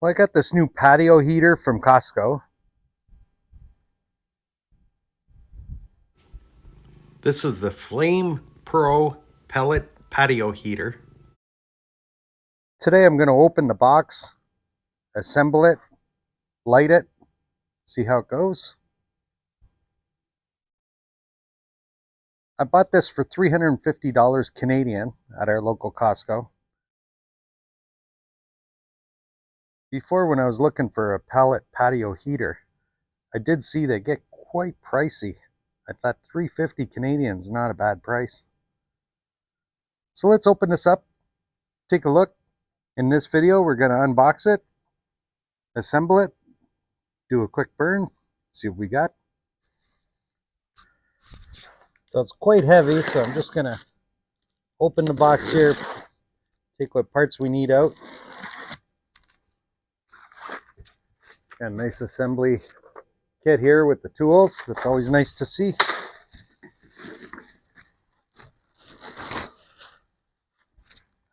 Well, I got this new patio heater from Costco. This is the Flamepro Pellet Patio heater. Today I'm going to open the box, assemble it, light it, see how it goes. I bought this for $350 Canadian at our local Costco. Before, when I was looking for a pellet patio heater, I did see they get quite pricey. I thought $350 Canadian is not a bad price. So let's open this up, take a look. In this video, we're going to unbox it, assemble it, do a quick burn, see what we got. So it's quite heavy, so I'm just going to open the box here, take what parts we need out. Got a nice assembly kit here with the tools. That's always nice to see.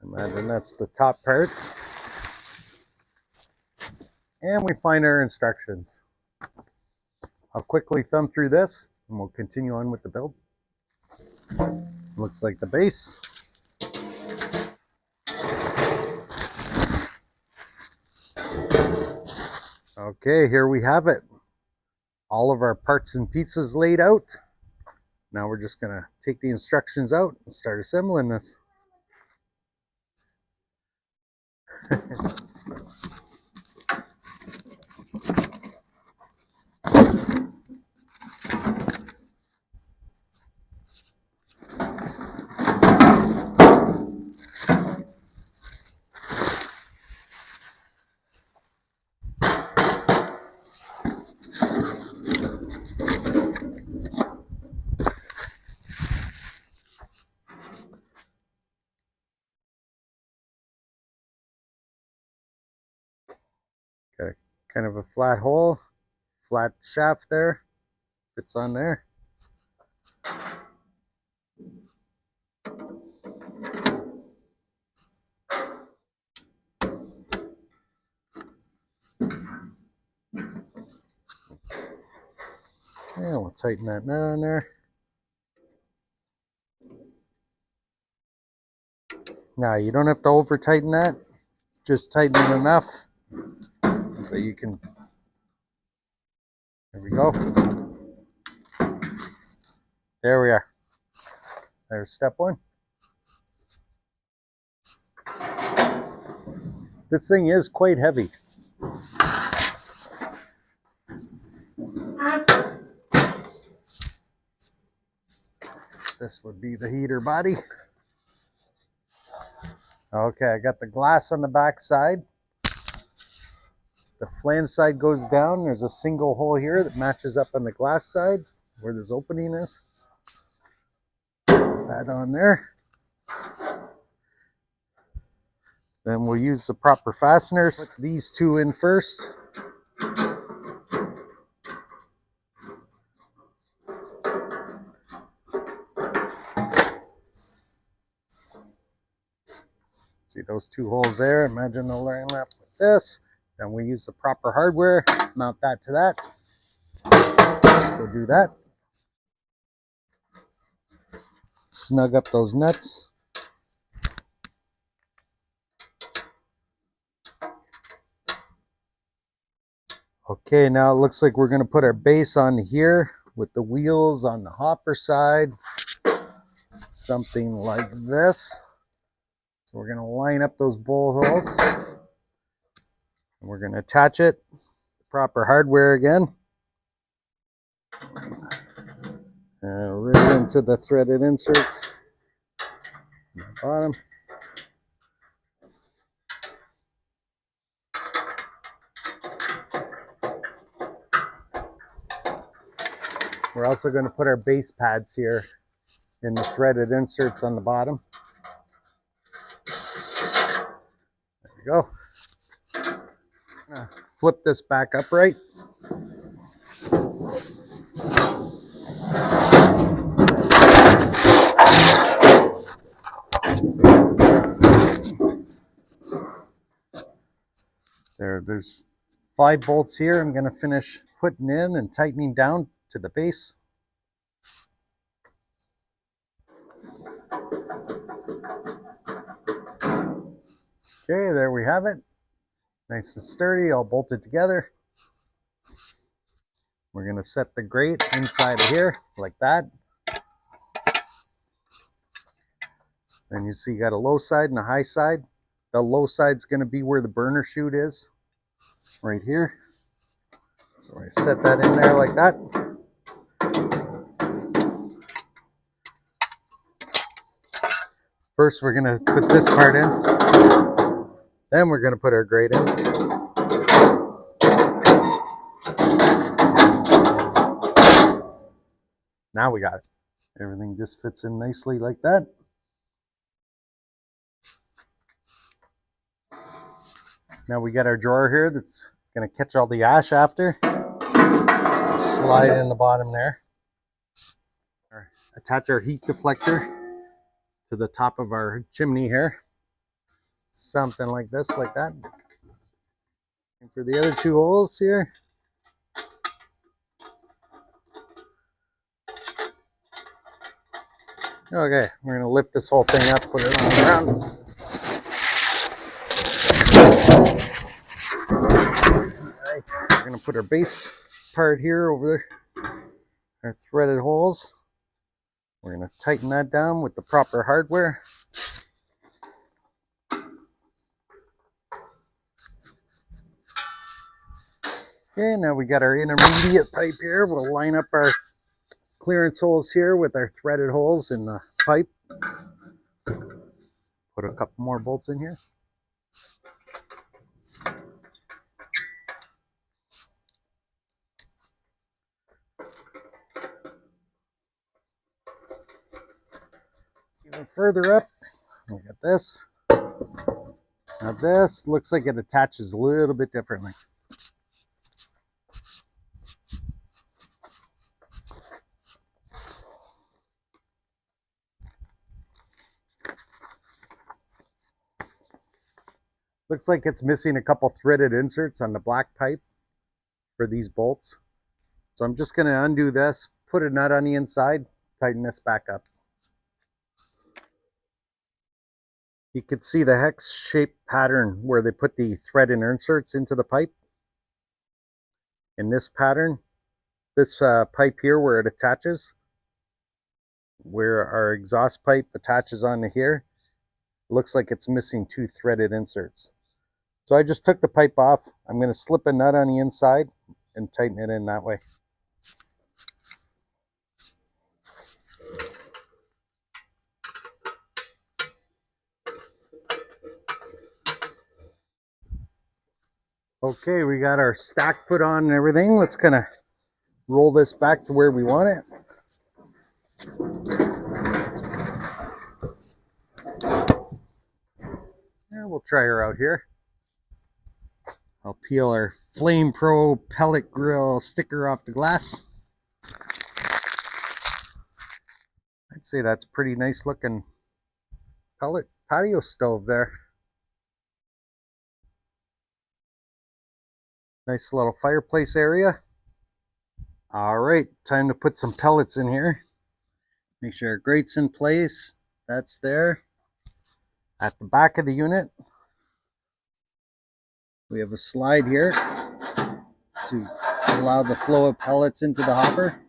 Imagine that's the top part. And we find our instructions. I'll quickly thumb through this and we'll continue on with the build. Looks like the base. Okay, here we have it. All of our parts and pieces laid out. Now we're just going to take the instructions out and start assembling this. Got kind of a flat hole, flat shaft there, fits on there. Yeah, we'll tighten that nut on there. Now you don't have to over tighten that, just tighten it enough so you can, there we go. There we are. There's step one. This thing is quite heavy. This would be the heater body. Okay, I got the glass on the back side. The flange side goes down. There's a single hole here that matches up on the glass side where this opening is. Put that on there. Then we'll use the proper fasteners. Put these two in first. See those two holes there? Imagine they'll line up with this. Then we use the proper hardware, mount that to that. Let's go do that. Snug up those nuts. Okay, now it looks like we're going to put our base on here with the wheels on the hopper side. Something like this. So we're going to line up those bolt holes. And we're going to attach it. Proper hardware again. Right into the threaded inserts on the bottom. We're also going to put our base pads here in the threaded inserts on the bottom. There we go. Flip this back upright. There's 5 bolts here. I'm going to finish putting in and tightening down to the base. Okay, there we have it. Nice and sturdy, all bolted together. We're going to set the grate inside of here like that. And you see you got a low side and a high side. The low side's going to be where the burner chute is, right here. So I set that in there like that. First we're going to put this part in. Then we're going to put our grate in. Now we got it. Everything just fits in nicely like that. Now we got our drawer here that's going to catch all the ash after. So slide in the bottom there. Attach our heat deflector to the top of our chimney here. Something like this, like that. And for the other 2 holes here, okay, we're going to lift this whole thing up, put it on the ground. Alright, we're going to put our base part here over there, our threaded holes. We're going to tighten that down with the proper hardware. Okay, now we got our intermediate pipe here. We'll line up our clearance holes here with our threaded holes in the pipe. Put a couple more bolts in here. Even further up, we got this. Now this looks like it attaches a little bit differently. Looks like it's missing a couple threaded inserts on the black pipe for these bolts. So I'm just going to undo this, put a nut on the inside, tighten this back up. You can see the hex-shaped pattern where they put the threaded inserts into the pipe. In this pattern, this pipe here where it attaches, where our exhaust pipe attaches onto here, looks like it's missing 2 threaded inserts. So I just took the pipe off. I'm going to slip a nut on the inside and tighten it in that way. Okay, we got our stack put on and everything. Let's kind of roll this back to where we want it. Yeah, we'll try her out here. I'll peel our Flamepro pellet grill sticker off the glass. I'd say that's pretty nice looking pellet patio stove there. Nice little fireplace area. All right, time to put some pellets in here. Make sure our grate's in place. That's there. At the back of the unit, we have a slide here to allow the flow of pellets into the hopper.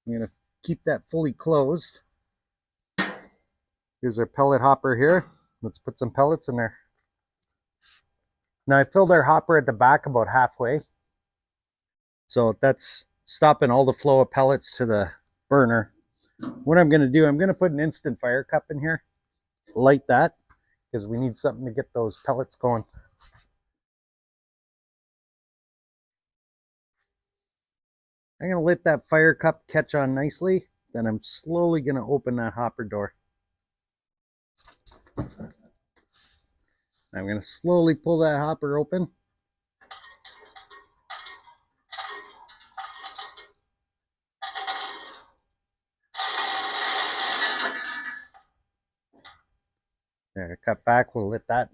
I'm going to keep that fully closed. Here's our pellet hopper here. Let's put some pellets in there. Now I filled our hopper at the back about halfway. So that's stopping all the flow of pellets to the burner. What I'm going to do, I'm going to put an instant fire cup in here. Light that, because we need something to get those pellets going. I'm going to let that fire cup catch on nicely. Then I'm slowly going to open that hopper door. I'm going to slowly pull that hopper open. There, cut back, we'll let that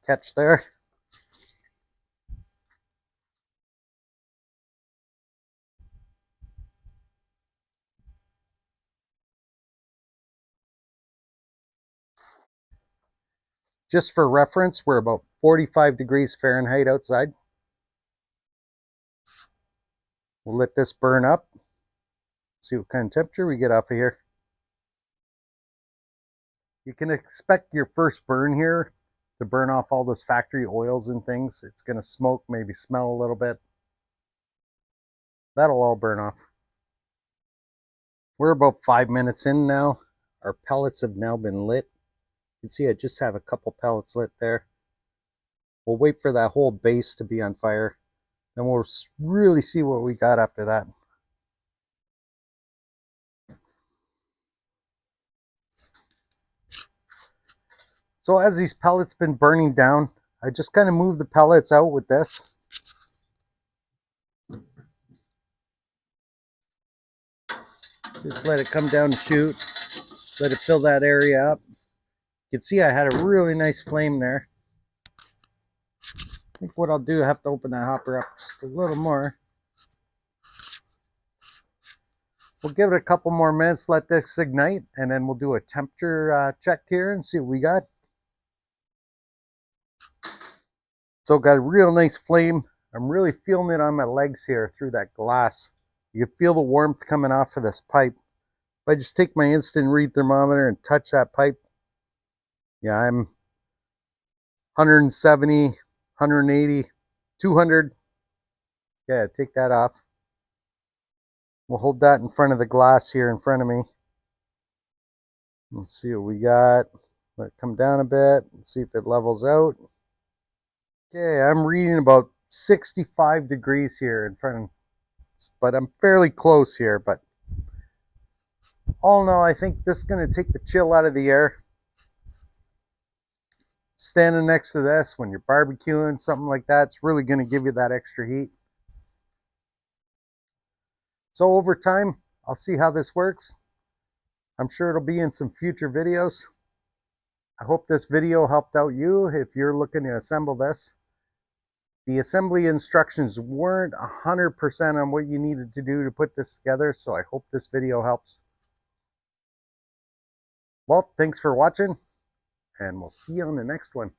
catch there. Just for reference, we're about 45 degrees Fahrenheit outside. We'll let this burn up. See what kind of temperature we get off of here. You can expect your first burn here to burn off all those factory oils and things. It's going to smoke, maybe smell a little bit. That'll all burn off. We're about 5 minutes in now. Our pellets have now been lit. You can see I just have a couple pellets lit there. We'll wait for that whole base to be on fire. Then we'll really see what we got after that. So as these pellets been burning down, I just kind of move the pellets out with this. Just let it come down and shoot. Let it fill that area up. You can see I had a really nice flame there. I think what I'll do, I have to open that hopper up just a little more. We'll give it a couple more minutes, let this ignite, and then we'll do a temperature check here and see what we got. So got a real nice flame. I'm really feeling it on my legs here through that glass. You can feel the warmth coming off of this pipe. If I just take my instant read thermometer and touch that pipe, yeah, I'm 170, 180, 200. Yeah, take that off. We'll hold that in front of the glass here in front of me. Let's see what we got. Let it come down a bit and see if it levels out. Okay, I'm reading about 65 degrees here in front of, but I'm fairly close here. But all in all, I think this is going to take the chill out of the air. Standing next to this when you're barbecuing, something like that, it's really going to give you that extra heat. So over time, I'll see how this works. I'm sure it'll be in some future videos. I hope this video helped out you if you're looking to assemble this. The assembly instructions weren't 100% on what you needed to do to put this together, so I hope this video helps. Well, thanks for watching, and we'll see you on the next one.